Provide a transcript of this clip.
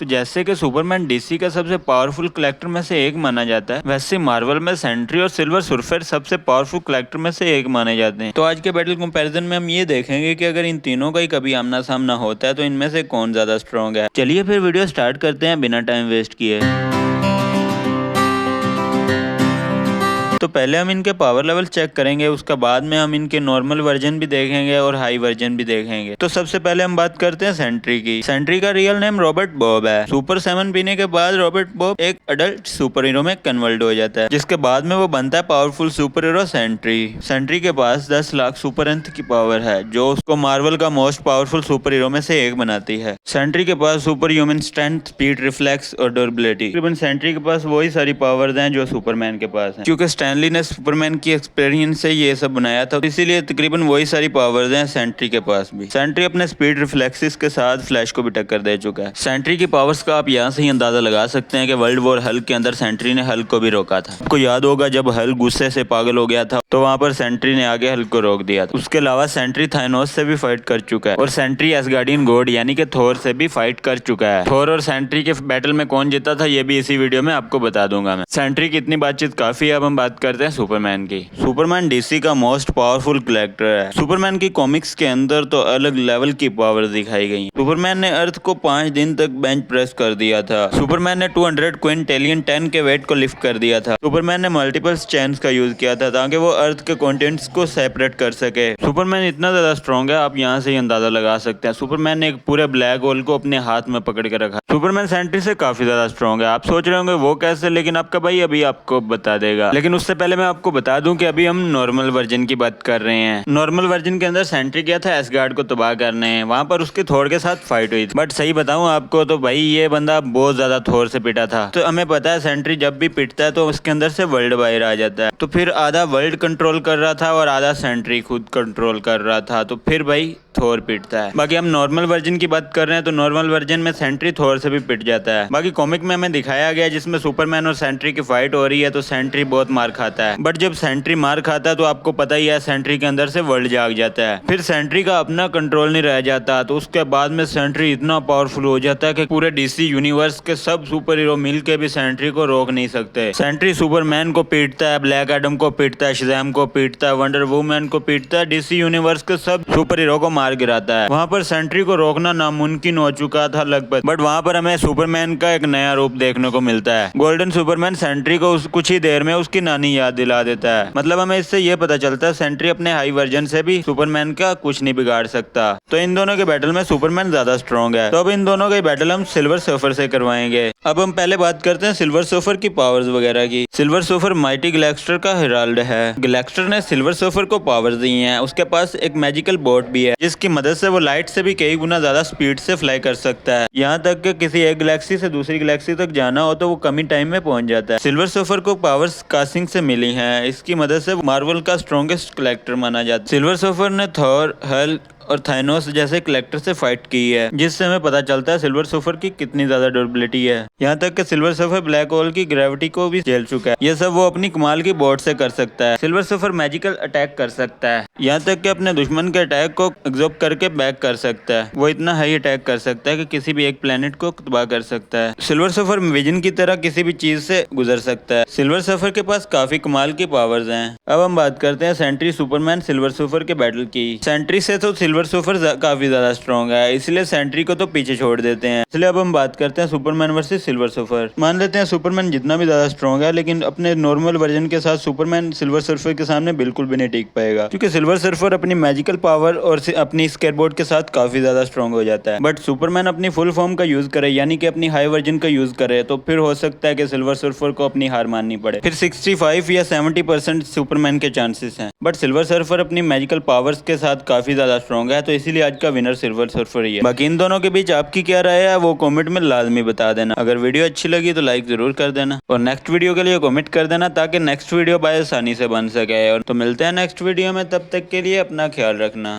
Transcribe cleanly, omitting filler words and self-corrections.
तो जैसे कि सुपरमैन डीसी का सबसे पावरफुल कलेक्टर में से एक माना जाता है, वैसे मार्वल में सेंट्री और सिल्वर सर्फर सबसे पावरफुल कलेक्टर में से एक माने जाते हैं। तो आज के बैटल कंपैरिजन में हम ये देखेंगे कि अगर इन तीनों का ही कभी आमना सामना होता है तो इनमें से कौन ज्यादा स्ट्रॉन्ग है। चलिए फिर वीडियो स्टार्ट करते हैं बिना टाइम वेस्ट किए। तो पहले हम इनके पावर लेवल चेक करेंगे, उसके बाद में हम इनके नॉर्मल वर्जन भी देखेंगे और हाई वर्जन भी देखेंगे। तो सबसे पहले हम बात करते हैं सेंट्री की। सेंट्री का रियल नेम रॉबर्ट बॉब है। सुपर 7 पीने के बाद रॉबर्ट बॉब एक अडल्ट सुपर हीरो में कन्वर्ट हो जाता है, जिसके बाद में वो बनता है powerful super hero Sentry. Sentry के पास 10 लाख सुपर एंथ की पावर है, जो उसको मार्वल का मोस्ट पावरफुल सुपर हीरो में से एक बनाती है। सेंट्री के पास super human strength, speed, reflex और ड्यूरेबिलिटी। तकरीबन सेंट्री के पास वही सारी पावर्स हैं जो सुपरमैन के पास हैं। क्योंकि स्टैनली ने सुपरमैन की एक्सपीरियंस से ये सब बनाया था, इसीलिए तकरीबन वही सारी पावर्स हैं सेंट्री के पास भी। सेंट्री अपने स्पीड, रिफ्लेक्सिस के साथ फ्लैश को भी टक्कर दे चुका है। सेंट्री की पावर्स का आप यहाँ से ही अंदाजा लगा सकते हैं कि वर्ल्ड वॉर हल्क के अंदर सेंट्री ने हल्क को भी रोका था। आपको याद होगा जब हल्क गुस्से से पागल हो गया था तो वहाँ पर सेंट्री ने आगे हल्क को रोक दिया था। उसके अलावा सेंट्री थानोस से भी फाइट कर चुका है और सेंट्री एसगार्डियन गॉड यानी कि थोर से भी फाइट कर चुका है। थोर और सेंट्री के बैटल में कौन जीता था ये भी इसी वीडियो में आपको बता दूंगा मैं। सेंट्री की इतनी बातचीत काफी है, अब हम बात करते हैं सुपरमैन की। सुपरमैन डीसी का मोस्ट पावरफुल कलेक्टर है। सुपरमैन की कॉमिक्स के अंदर तो अलग लेवल की पावर दिखाई गई। सुपरमैन ने अर्थ को 5 दिन तक बेंच प्रेस कर दिया था। सुपरमैन ने 200 क्विंटेलियन 10 के वेट को लिफ्ट कर दिया था। सुपरमैन ने मल्टीपल चेन्स का यूज किया था ताकि वो अर्थ के कंटेंट्स को सेपरेट कर सके। सुपरमैन इतना ज्यादा स्ट्रॉन्ग है, आप यहाँ से ही अंदाजा लगा सकते हैं। सुपरमैन ने एक पूरे ब्लैक होल को अपने हाथ में पकड़ के रखा। सुपरमैन सेंट्री से काफी ज्यादा स्ट्रॉन्ग है। आप सोच रहे होंगे वो कैसे, लेकिन आपका भाई अभी आपको बता देगा। लेकिन उससे पहले मैं आपको बता दूं कि अभी हम नॉर्मल वर्जन की बात कर रहे हैं। नॉर्मल वर्जन के अंदर सेंट्री गया था एसगार्ड को तबाह करने, वहां पर उसके थोर के साथ फाइट हुई थी। बट सही बताऊं आपको तो भाई ये बंदा बहुत ज्यादा थोर से पिटा था। तो हमें पता है सेंट्री जब भी पिटता है तो उसके अंदर से वर्ल्ड बाहर आ जाता है। तो फिर आधा वर्ल्ड कंट्रोल कर रहा था और आधा सेंट्री खुद कंट्रोल कर रहा था, तो फिर भाई थोर पिटता है। बाकी हम नॉर्मल वर्जन की बात कर रहे हैं तो नॉर्मल वर्जन में सेंट्री थोर से भी पिट जाता है। बाकी कॉमिक में हमें दिखाया गया जिसमें सुपरमैन और सेंट्री की फाइट हो रही है तो सेंट्री बहुत मार खाता है। बट जब सेंट्री मार खाता है तो आपको पता ही है सेंट्री के अंदर से वर्ल्ड जाग जाता है। फिर सेंट्री का अपना कंट्रोल नहीं रह जाता, तो उसके बाद में सेंट्री इतना पावरफुल हो जाता है कि पूरे डीसी यूनिवर्स के सब सुपर हीरो मिलकर भी सेंट्री को रोक नहीं सकते। सेंट्री सुपरमैन को पीटता है, ब्लैक एडम को पीटता है, शज़ैम को पीटता है, वंडर वुमन को पीटता है, डीसी यूनिवर्स के सब सुपर हीरो को मार गिराता है। वहाँ पर सेंट्री को रोकना नामुमकिन हो चुका था लगभग। बट वहाँ पर हमें सुपरमैन का एक नया रूप देखने को मिलता है। गोल्डन सुपरमैन सेंट्री को कुछ ही देर में उसकी नानी याद दिला देता है। मतलब हमें इससे ये पता चलता है सेंट्री अपने हाई वर्जन से भी सुपरमैन का कुछ नहीं बिगाड़ सकता। तो इन दोनों के बैटल में सुपरमैन ज्यादा स्ट्रॉन्ग है। तो अब इन दोनों के बैटल हम सिल्वर सर्फर से करवाएंगे। अब हम पहले बात करते हैं सिल्वर सर्फर की पावर्स वगैरह की। सिल्वर सर्फर माइटी गैलेक्स्टर का हेराल्ड है। गैलेक्स्टर ने सिल्वर सर्फर को पावर्स दी हैं। उसके पास एक मैजिकल बोट भी है जिसकी मदद से वो लाइट से भी कई गुना ज्यादा स्पीड से फ्लाई कर सकता है। यहाँ तक कि किसी एक गैलेक्सी से दूसरी गैलेक्सी तक जाना हो तो वो कम ही टाइम में पहुंच जाता है। सिल्वर सर्फर को पावर्स कास्टिंग से मिली हैं। इसकी मदद से मार्वल का स्ट्रॉन्गेस्ट कलेक्टर माना जाता है। सिल्वर सर्फर ने थॉर, हल्क और थानोस जैसे कलेक्टर से फाइट की है, जिससे हमें पता चलता है सिल्वर सर्फर की कितनी ज्यादा ड्यूरेबिलिटी है। यहाँ तक कि सिल्वर सर्फर ब्लैक होल की ग्रेविटी को भी झेल चुका है। ये सब वो अपनी कमाल की बोट से कर सकता है। सिल्वर सर्फर मैजिकल अटैक कर सकता है, यहाँ तक कि अपने दुश्मन के अटैक को एब्जॉर्ब करके बैक कर सकता है। वो इतना हाई अटैक कर सकता है कि किसी भी एक प्लेनेट को तबाह कर सकता है। सिल्वर सर्फर विजन की तरह किसी भी चीज से गुजर सकता है। सिल्वर सर्फर के पास काफी कमाल की पावर्स हैं। अब हम बात करते हैं सेंट्री सुपरमैन सिल्वर सर्फर के बैटल की। सेंट्री से तो सिल्वर सर्फर काफी ज्यादा स्ट्रॉन्ग है, इसलिए सेंट्री को तो पीछे छोड़ देते हैं। इसलिए अब हम बात करते हैं सुपरमैन वर्सेस सिल्वर सर्फर। मान लेते हैं सुपरमैन जितना भी ज्यादा स्ट्रॉन्ग है, लेकिन अपने नॉर्मल वर्जन के साथ सुपरमैन सिल्वर सर्फर के सामने बिल्कुल भी नहीं टिक पाएगा, क्योंकि सिल्वर सर्फर अपनी मैजिकल पावर और अपनी स्केटबोर्ड के साथ काफी ज्यादा स्ट्रॉन्ग हो जाता है। बट सुपरमैन अपनी फुल फॉर्म का यूज करे, यानी कि अपनी हाई वर्जन का यूज करे, तो फिर हो सकता है कि सिल्वर सर्फर को अपनी हार माननी पड़े। फिर 65 या 70% सुपरमैन के चांसेस हैं। बट सिल्वर सर्फर अपनी मैजिकल पावर्स के साथ काफी ज्यादा स्ट्रॉन्ग है, तो इसीलिए आज का विनर सिल्वर सर्फर ही है। बाकी इन दोनों के बीच आपकी क्या राय है वो कमेंट में लाजमी बता देना। अगर वीडियो अच्छी लगी तो लाइक जरूर कर देना और नेक्स्ट वीडियो के लिए कमेंट कर देना ताकि नेक्स्ट वीडियो बाय आसानी से बन सके। और तो मिलते हैं नेक्स्ट वीडियो में, तब तक के लिए अपना ख्याल रखना।